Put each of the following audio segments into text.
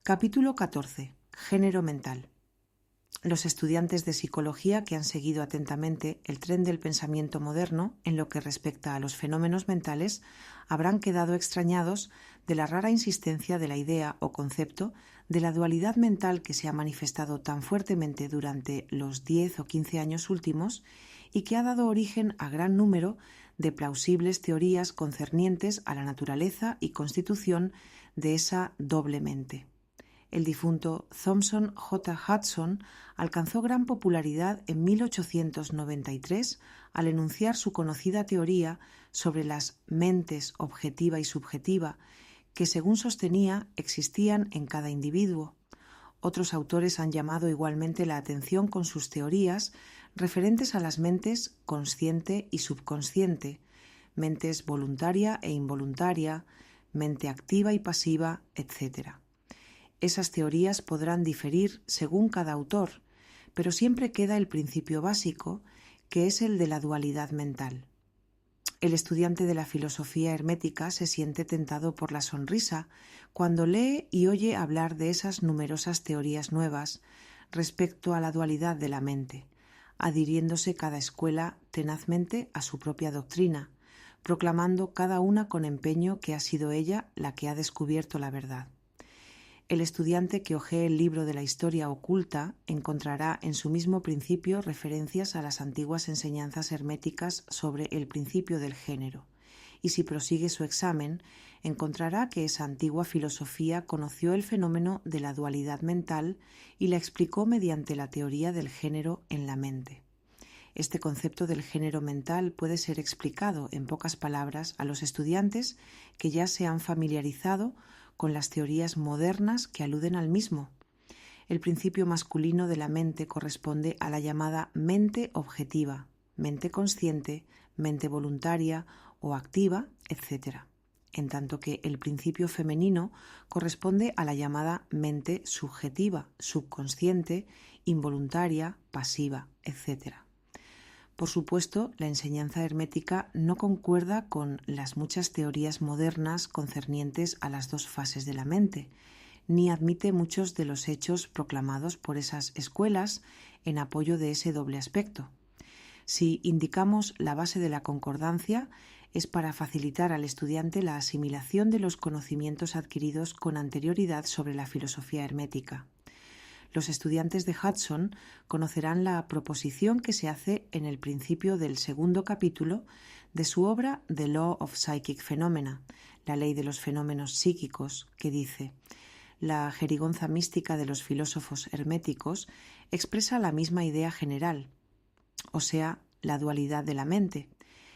Capítulo 14. Género mental. Los estudiantes de psicología que han seguido atentamente el tren del pensamiento moderno en lo que respecta a los fenómenos mentales habrán quedado extrañados de la rara insistencia de la idea o concepto de la dualidad mental que se ha manifestado tan fuertemente durante los 10 o 15 años últimos y que ha dado origen a gran número de plausibles teorías concernientes a la naturaleza y constitución de esa doble mente. El difunto Thomson J. Hudson alcanzó gran popularidad en 1893 al enunciar su conocida teoría sobre las mentes objetiva y subjetiva que, según sostenía, existían en cada individuo. Otros autores han llamado igualmente la atención con sus teorías referentes a las mentes consciente y subconsciente, mentes voluntaria e involuntaria, mente activa y pasiva, etc. Esas teorías podrán diferir según cada autor, pero siempre queda el principio básico, que es el de la dualidad mental. El estudiante de la filosofía hermética se siente tentado por la sonrisa cuando lee y oye hablar de esas numerosas teorías nuevas respecto a la dualidad de la mente, adhiriéndose cada escuela tenazmente a su propia doctrina, proclamando cada una con empeño que ha sido ella la que ha descubierto la verdad. El estudiante que hojee el libro de la historia oculta encontrará en su mismo principio referencias a las antiguas enseñanzas herméticas sobre el principio del género, y si prosigue su examen, encontrará que esa antigua filosofía conoció el fenómeno de la dualidad mental y la explicó mediante la teoría del género en la mente. Este concepto del género mental puede ser explicado, en pocas palabras, a los estudiantes que ya se han familiarizado con las teorías modernas que aluden al mismo. El principio masculino de la mente corresponde a la llamada mente objetiva, mente consciente, mente voluntaria o activa, etc., en tanto que el principio femenino corresponde a la llamada mente subjetiva, subconsciente, involuntaria, pasiva, etc. Por supuesto, la enseñanza hermética no concuerda con las muchas teorías modernas concernientes a las dos fases de la mente, ni admite muchos de los hechos proclamados por esas escuelas en apoyo de ese doble aspecto. Si indicamos la base de la concordancia, es para facilitar al estudiante la asimilación de los conocimientos adquiridos con anterioridad sobre la filosofía hermética. Los estudiantes de Hudson conocerán la proposición que se hace en el principio del segundo capítulo de su obra The Law of Psychic Phenomena, la ley de los fenómenos psíquicos, que dice: la jerigonza mística de los filósofos herméticos expresa la misma idea general, o sea, la dualidad de la mente.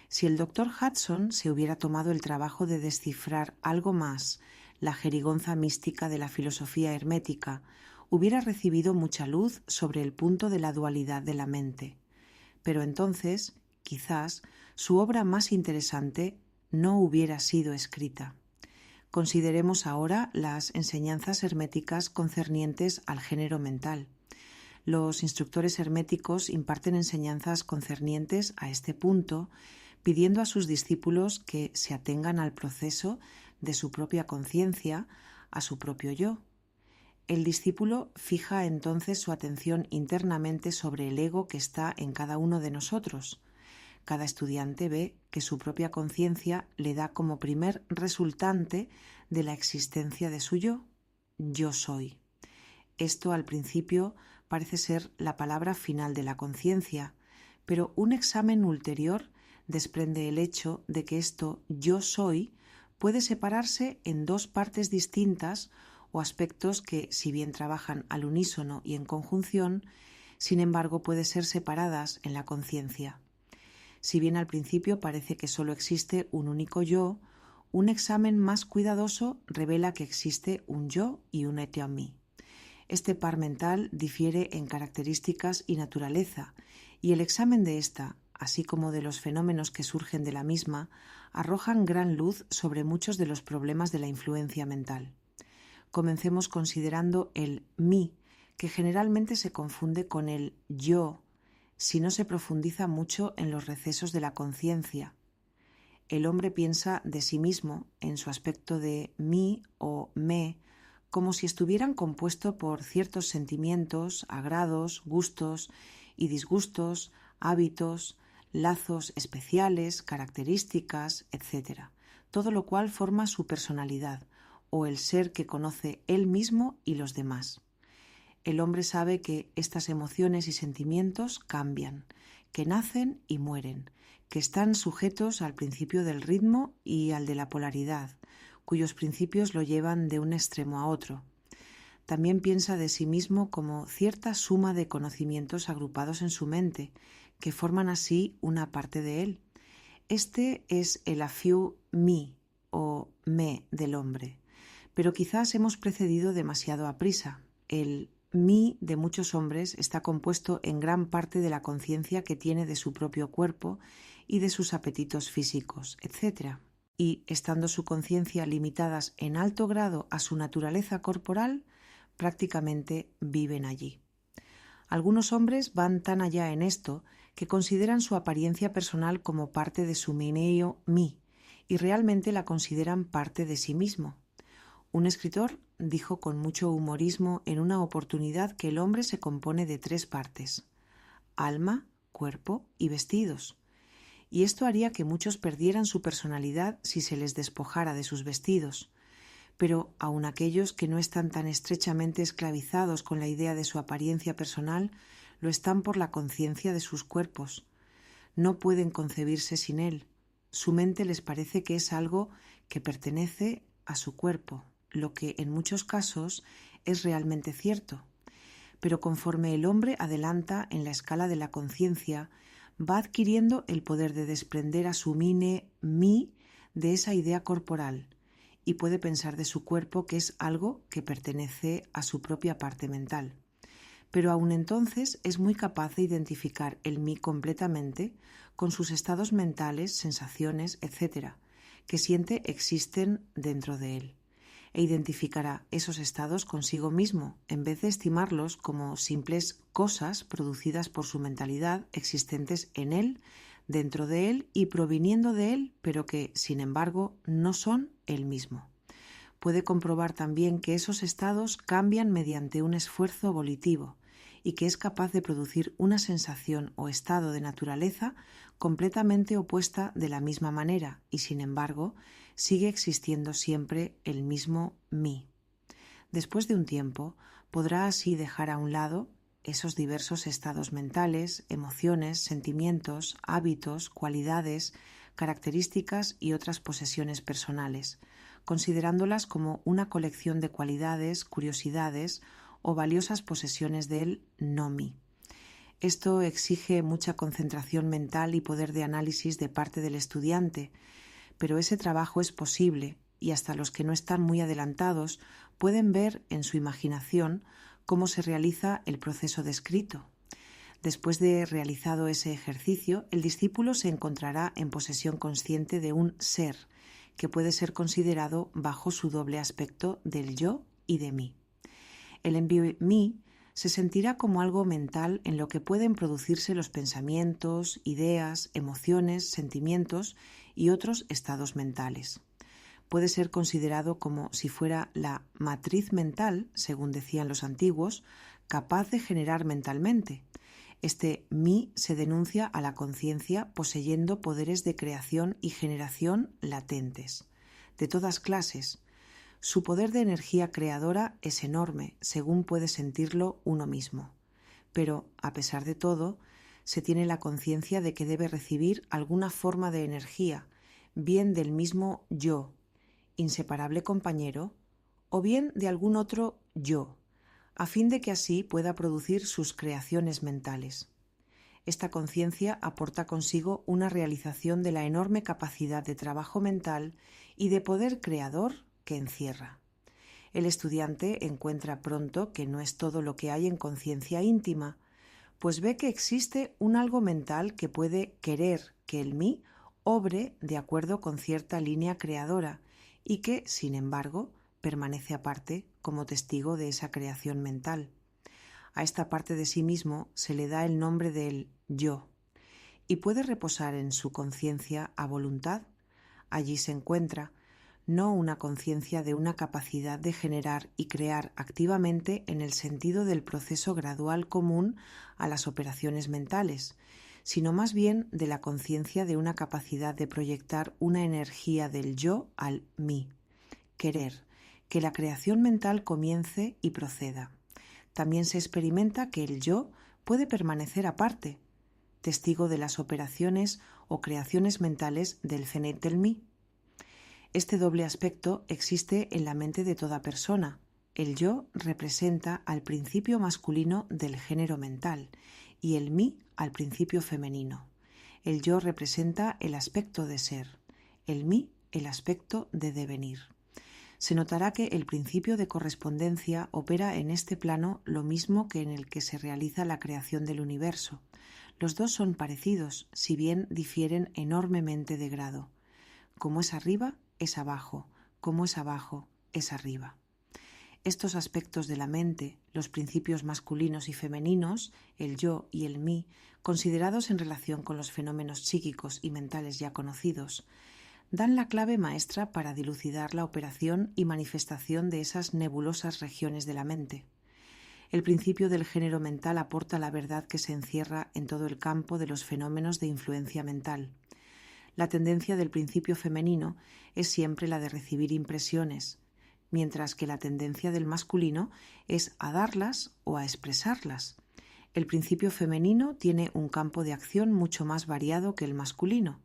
Si el doctor Hudson se hubiera tomado el trabajo de descifrar algo más la jerigonza mística de la filosofía hermética, hubiera recibido mucha luz sobre el punto de la dualidad de la mente. Pero entonces, quizás, su obra más interesante no hubiera sido escrita. Consideremos ahora las enseñanzas herméticas concernientes al género mental. Los instructores herméticos imparten enseñanzas concernientes a este punto, pidiendo a sus discípulos que se atengan al proceso de su propia conciencia, a su propio yo. El discípulo fija entonces su atención internamente sobre el ego que está en cada uno de nosotros. Cada estudiante ve que su propia conciencia le da como primer resultante de la existencia de su yo soy. Esto al principio parece ser la palabra final de la conciencia, pero un examen ulterior desprende el hecho de que esto yo soy puede separarse en dos partes distintas o aspectos que, si bien trabajan al unísono y en conjunción, sin embargo pueden ser separadas en la conciencia. Si bien al principio parece que solo existe un único yo, un examen más cuidadoso revela que existe un yo y un ego mí. Este par mental difiere en características y naturaleza, y el examen de esta, así como de los fenómenos que surgen de la misma, arrojan gran luz sobre muchos de los problemas de la influencia mental. Comencemos considerando el mí, que generalmente se confunde con el yo si no se profundiza mucho en los recesos de la conciencia. El hombre piensa de sí mismo en su aspecto de mí o me como si estuvieran compuestos por ciertos sentimientos, agrados, gustos y disgustos, hábitos, lazos especiales, características, etc. Todo lo cual forma su personalidad, o el ser que conoce él mismo y los demás. El hombre sabe que estas emociones y sentimientos cambian, que nacen y mueren, que están sujetos al principio del ritmo y al de la polaridad, cuyos principios lo llevan de un extremo a otro. También piensa de sí mismo como cierta suma de conocimientos agrupados en su mente, que forman así una parte de él. Este es el afiú mí o me del hombre, pero quizás hemos precedido demasiado a prisa. El mí de muchos hombres está compuesto en gran parte de la conciencia que tiene de su propio cuerpo y de sus apetitos físicos, etc. Y, estando su conciencia limitadas en alto grado a su naturaleza corporal, prácticamente viven allí. Algunos hombres van tan allá en esto que consideran su apariencia personal como parte de su mineo mí y realmente la consideran parte de sí mismo. Un escritor dijo con mucho humorismo en una oportunidad que el hombre se compone de 3 partes: alma, cuerpo y vestidos. Y esto haría que muchos perdieran su personalidad si se les despojara de sus vestidos. Pero aun aquellos que no están tan estrechamente esclavizados con la idea de su apariencia personal, lo están por la conciencia de sus cuerpos. No pueden concebirse sin él. Su mente les parece que es algo que pertenece a su cuerpo, lo que en muchos casos es realmente cierto. Pero conforme el hombre adelanta en la escala de la conciencia, va adquiriendo el poder de desprender a su mí de esa idea corporal y puede pensar de su cuerpo que es algo que pertenece a su propia parte mental. Pero aún entonces es muy capaz de identificar el mí completamente con sus estados mentales, sensaciones, etc., que siente existen dentro de él, e identificará esos estados consigo mismo, en vez de estimarlos como simples cosas producidas por su mentalidad existentes en él, dentro de él y proviniendo de él, pero que, sin embargo, no son él mismo. Puede comprobar también que esos estados cambian mediante un esfuerzo volitivo y que es capaz de producir una sensación o estado de naturaleza completamente opuesta de la misma manera y, sin embargo, sigue existiendo siempre el mismo mí. Después de un tiempo, podrá así dejar a un lado esos diversos estados mentales, emociones, sentimientos, hábitos, cualidades, características y otras posesiones personales, considerándolas como una colección de cualidades, curiosidades o valiosas posesiones del no-mí. Esto exige mucha concentración mental y poder de análisis de parte del estudiante, pero ese trabajo es posible y hasta los que no están muy adelantados pueden ver en su imaginación cómo se realiza el proceso descrito. Después de realizado ese ejercicio, el discípulo se encontrará en posesión consciente de un ser que puede ser considerado bajo su doble aspecto del yo y de mí. El mí se sentirá como algo mental en lo que pueden producirse los pensamientos, ideas, emociones, sentimientos y otros estados mentales. Puede ser considerado como si fuera la matriz mental, según decían los antiguos, capaz de generar mentalmente. Este mí se denuncia a la conciencia poseyendo poderes de creación y generación latentes, de todas clases. Su poder de energía creadora es enorme, según puede sentirlo uno mismo. Pero, a pesar de todo, se tiene la conciencia de que debe recibir alguna forma de energía, bien del mismo yo, inseparable compañero, o bien de algún otro yo, a fin de que así pueda producir sus creaciones mentales. Esta conciencia aporta consigo una realización de la enorme capacidad de trabajo mental y de poder creador que encierra. El estudiante encuentra pronto que no es todo lo que hay en conciencia íntima, pues ve que existe un algo mental que puede querer que el mí obre de acuerdo con cierta línea creadora y que, sin embargo, permanece aparte como testigo de esa creación mental. A esta parte de sí mismo se le da el nombre del yo y puede reposar en su conciencia a voluntad. Allí se encuentra, no una conciencia de una capacidad de generar y crear activamente en el sentido del proceso gradual común a las operaciones mentales, sino más bien de la conciencia de una capacidad de proyectar una energía del yo al mí, querer, que la creación mental comience y proceda. También se experimenta que el yo puede permanecer aparte, testigo de las operaciones o creaciones mentales del Fenet del mí. Este doble aspecto existe en la mente de toda persona. El yo representa al principio masculino del género mental y el mí al principio femenino. El yo representa el aspecto de ser, el mí el aspecto de devenir. Se notará que el principio de correspondencia opera en este plano lo mismo que en el que se realiza la creación del universo. Los dos son parecidos, si bien difieren enormemente de grado. Como es arriba, es abajo, como es abajo, es arriba. Estos aspectos de la mente, los principios masculinos y femeninos, el yo y el mí, considerados en relación con los fenómenos psíquicos y mentales ya conocidos, dan la clave maestra para dilucidar la operación y manifestación de esas nebulosas regiones de la mente. El principio del género mental aporta la verdad que se encierra en todo el campo de los fenómenos de influencia mental. La tendencia del principio femenino es siempre la de recibir impresiones, mientras que la tendencia del masculino es a darlas o a expresarlas. El principio femenino tiene un campo de acción mucho más variado que el masculino.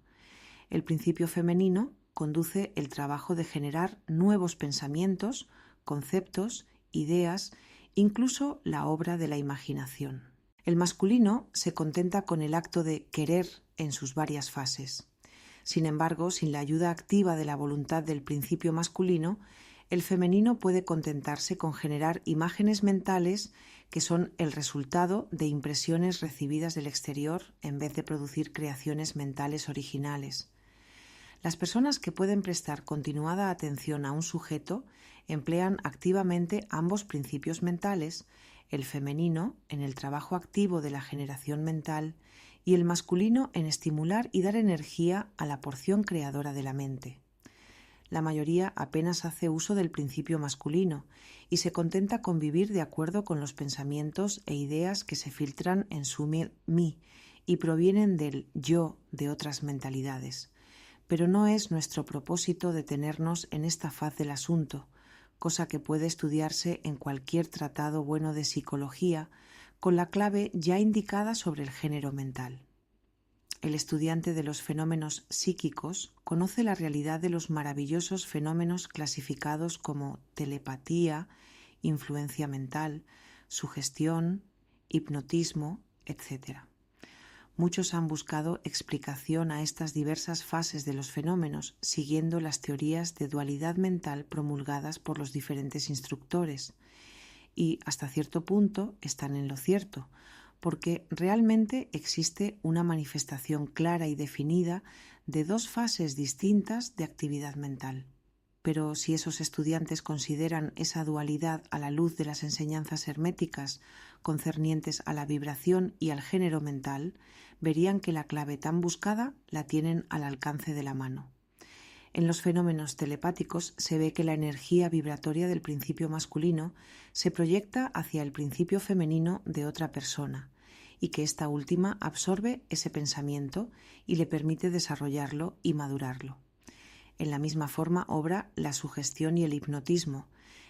El principio femenino conduce el trabajo de generar nuevos pensamientos, conceptos, ideas, incluso la obra de la imaginación. El masculino se contenta con el acto de querer en sus varias fases. Sin embargo, sin la ayuda activa de la voluntad del principio masculino, el femenino puede contentarse con generar imágenes mentales que son el resultado de impresiones recibidas del exterior en vez de producir creaciones mentales originales. Las personas que pueden prestar continuada atención a un sujeto emplean activamente ambos principios mentales, el femenino en el trabajo activo de la generación mental y el masculino en estimular y dar energía a la porción creadora de la mente. La mayoría apenas hace uso del principio masculino y se contenta con vivir de acuerdo con los pensamientos e ideas que se filtran en su mí y provienen del yo de otras mentalidades. Pero no es nuestro propósito detenernos en esta faz del asunto, cosa que puede estudiarse en cualquier tratado bueno de psicología, con la clave ya indicada sobre el género mental. El estudiante de los fenómenos psíquicos conoce la realidad de los maravillosos fenómenos clasificados como telepatía, influencia mental, sugestión, hipnotismo, etc. Muchos han buscado explicación a estas diversas fases de los fenómenos siguiendo las teorías de dualidad mental promulgadas por los diferentes instructores y hasta cierto punto están en lo cierto, porque realmente existe una manifestación clara y definida de dos fases distintas de actividad mental. Pero si esos estudiantes consideran esa dualidad a la luz de las enseñanzas herméticas concernientes a la vibración y al género mental, verían que la clave tan buscada la tienen al alcance de la mano. En los fenómenos telepáticos se ve que la energía vibratoria del principio masculino se proyecta hacia el principio femenino de otra persona y que esta última absorbe ese pensamiento y le permite desarrollarlo y madurarlo. En la misma forma obra la sugestión y el hipnotismo.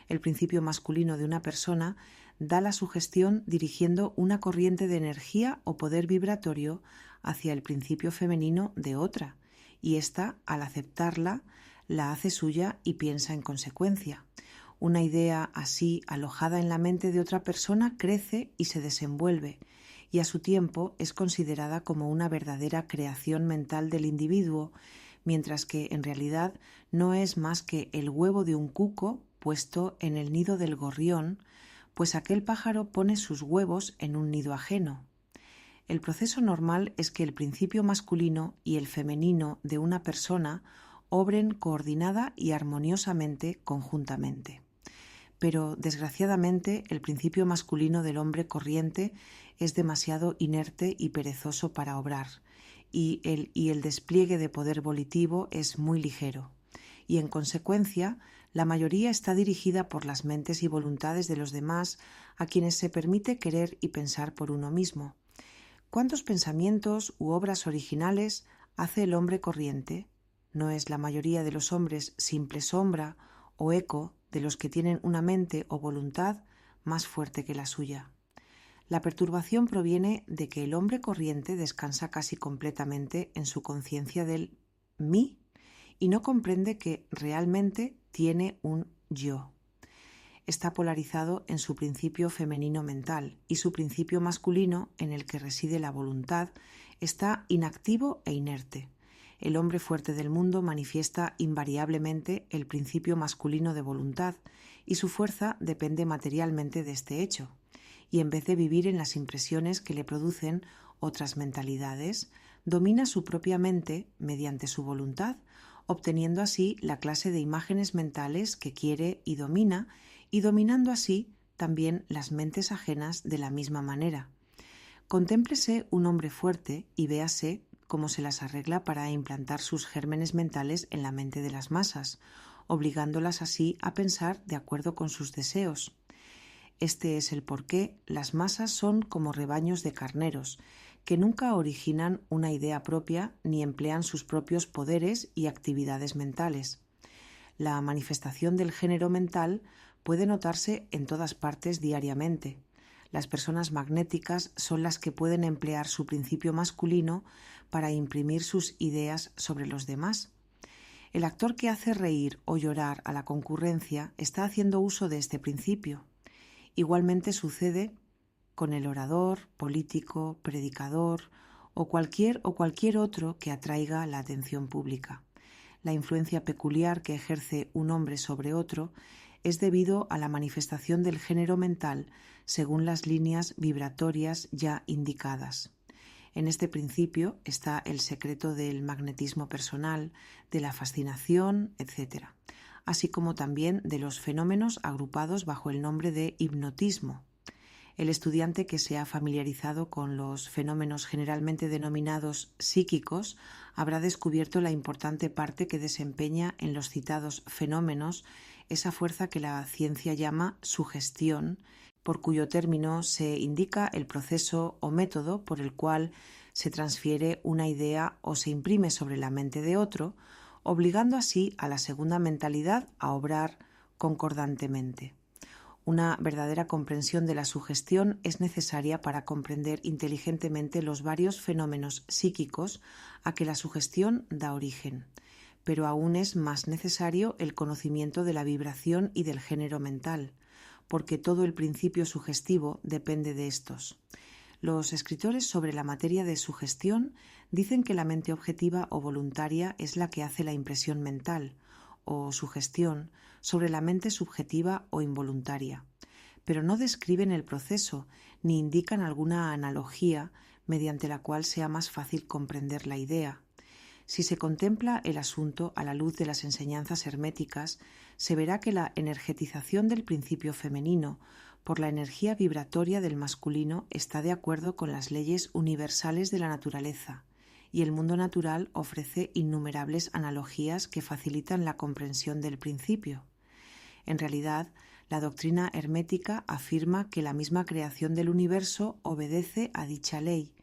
El principio masculino de una persona da la sugestión dirigiendo una corriente de energía o poder vibratorio hacia el principio femenino de otra, y ésta, al aceptarla, la hace suya y piensa en consecuencia. Una idea así alojada en la mente de otra persona crece y se desenvuelve, y a su tiempo es considerada como una verdadera creación mental del individuo, mientras que en realidad no es más que el huevo de un cuco puesto en el nido del gorrión, pues aquel pájaro pone sus huevos en un nido ajeno. El proceso normal es que el principio masculino y el femenino de una persona obren coordinada y armoniosamente conjuntamente. Pero, desgraciadamente, el principio masculino del hombre corriente es demasiado inerte y perezoso para obrar, y el despliegue de poder volitivo es muy ligero, y, en consecuencia, la mayoría está dirigida por las mentes y voluntades de los demás, a quienes se permite querer y pensar por uno mismo. ¿Cuántos pensamientos u obras originales hace el hombre corriente? ¿No es la mayoría de los hombres simple sombra o eco de los que tienen una mente o voluntad más fuerte que la suya? La perturbación proviene de que el hombre corriente descansa casi completamente en su conciencia del mí y no comprende que realmente tiene un yo. Está polarizado en su principio femenino mental y su principio masculino, en el que reside la voluntad, está inactivo e inerte. El hombre fuerte del mundo manifiesta invariablemente el principio masculino de voluntad y su fuerza depende materialmente de este hecho. Y en vez de vivir en las impresiones que le producen otras mentalidades, domina su propia mente mediante su voluntad, obteniendo así la clase de imágenes mentales que quiere y dominando así también las mentes ajenas de la misma manera. Contémplese un hombre fuerte y véase cómo se las arregla para implantar sus gérmenes mentales en la mente de las masas, obligándolas así a pensar de acuerdo con sus deseos. Este es el por qué las masas son como rebaños de carneros, que nunca originan una idea propia ni emplean sus propios poderes y actividades mentales. La manifestación del género mental puede notarse en todas partes diariamente. Las personas magnéticas son las que pueden emplear su principio masculino para imprimir sus ideas sobre los demás. El actor que hace reír o llorar a la concurrencia está haciendo uso de este principio. Igualmente sucede con el orador, político, predicador o cualquier otro que atraiga la atención pública. La influencia peculiar que ejerce un hombre sobre otro es debido a la manifestación del género mental según las líneas vibratorias ya indicadas. En este principio está el secreto del magnetismo personal, de la fascinación, etc., así como también de los fenómenos agrupados bajo el nombre de hipnotismo. El estudiante que se ha familiarizado con los fenómenos generalmente denominados psíquicos habrá descubierto la importante parte que desempeña en los citados fenómenos esa fuerza que la ciencia llama sugestión, por cuyo término se indica el proceso o método por el cual se transfiere una idea o se imprime sobre la mente de otro, obligando así a la segunda mentalidad a obrar concordantemente. Una verdadera comprensión de la sugestión es necesaria para comprender inteligentemente los varios fenómenos psíquicos a que la sugestión da origen, pero aún es más necesario el conocimiento de la vibración y del género mental, porque todo el principio sugestivo depende de estos. Los escritores sobre la materia de sugestión dicen que la mente objetiva o voluntaria es la que hace la impresión mental, o sugestión, sobre la mente subjetiva o involuntaria, pero no describen el proceso ni indican alguna analogía mediante la cual sea más fácil comprender la idea. Si se contempla el asunto a la luz de las enseñanzas herméticas, se verá que la energetización del principio femenino por la energía vibratoria del masculino está de acuerdo con las leyes universales de la naturaleza, y el mundo natural ofrece innumerables analogías que facilitan la comprensión del principio. En realidad, la doctrina hermética afirma que la misma creación del universo obedece a dicha ley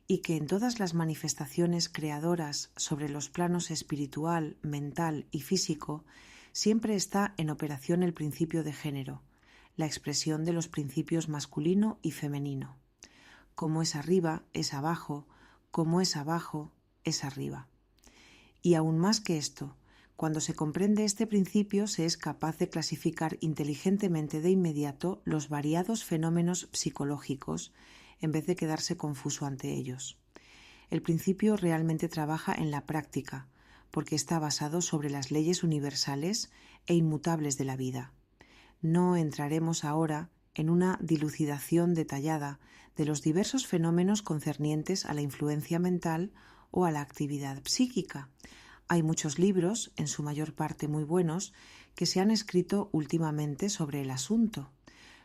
y que en todas las manifestaciones creadoras sobre los planos espiritual, mental y físico siempre está en operación el principio de género, la expresión de los principios masculino y femenino. Como es arriba, es abajo, como es abajo, es arriba. Y aún más que esto, cuando se comprende este principio se es capaz de clasificar inteligentemente de inmediato los variados fenómenos psicológicos en vez de quedarse confuso ante ellos. El principio realmente trabaja en la práctica, porque está basado sobre las leyes universales e inmutables de la vida. No entraremos ahora en una dilucidación detallada de los diversos fenómenos concernientes a la influencia mental o a la actividad psíquica. Hay muchos libros, en su mayor parte muy buenos, que se han escrito últimamente sobre el asunto.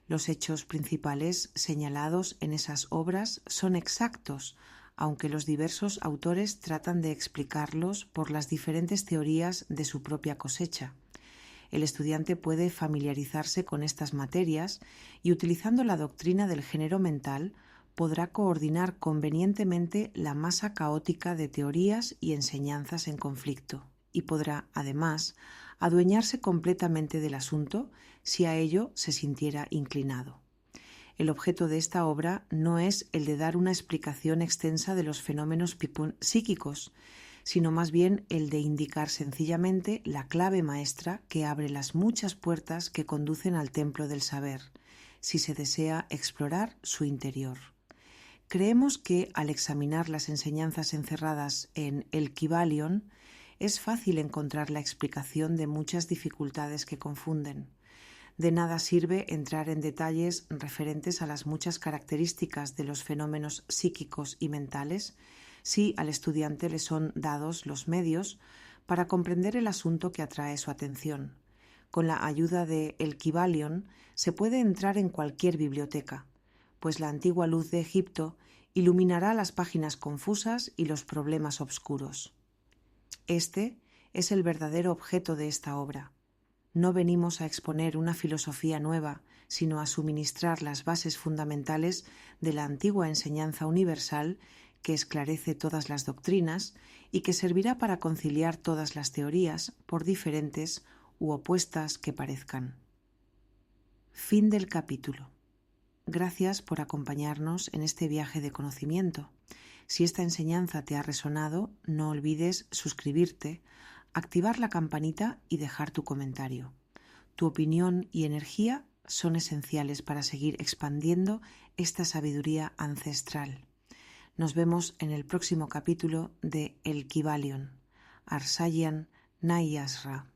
Los hechos principales señalados en esas obras son exactos, aunque los diversos autores tratan de explicarlos por las diferentes teorías de su propia cosecha. El estudiante puede familiarizarse con estas materias y, utilizando la doctrina del género mental, podrá coordinar convenientemente la masa caótica de teorías y enseñanzas en conflicto, y podrá, además, adueñarse completamente del asunto si a ello se sintiera inclinado. El objeto de esta obra no es el de dar una explicación extensa de los fenómenos psíquicos, sino más bien el de indicar sencillamente la clave maestra que abre las muchas puertas que conducen al templo del saber, si se desea explorar su interior. Creemos que, al examinar las enseñanzas encerradas en el Kybalion, es fácil encontrar la explicación de muchas dificultades que confunden. De nada sirve entrar en detalles referentes a las muchas características de los fenómenos psíquicos y mentales si al estudiante le son dados los medios para comprender el asunto que atrae su atención. Con la ayuda de el Kybalion se puede entrar en cualquier biblioteca, pues la antigua luz de Egipto iluminará las páginas confusas y los problemas obscuros. Este es el verdadero objeto de esta obra. No venimos a exponer una filosofía nueva, sino a suministrar las bases fundamentales de la antigua enseñanza universal que esclarece todas las doctrinas y que servirá para conciliar todas las teorías, por diferentes u opuestas que parezcan. Fin del capítulo. Gracias por acompañarnos en este viaje de conocimiento. Si esta enseñanza te ha resonado, no olvides suscribirte, activar la campanita y dejar tu comentario. Tu opinión y energía son esenciales para seguir expandiendo esta sabiduría ancestral. Nos vemos en el próximo capítulo de El Kybalion. Arsayan Nayasra.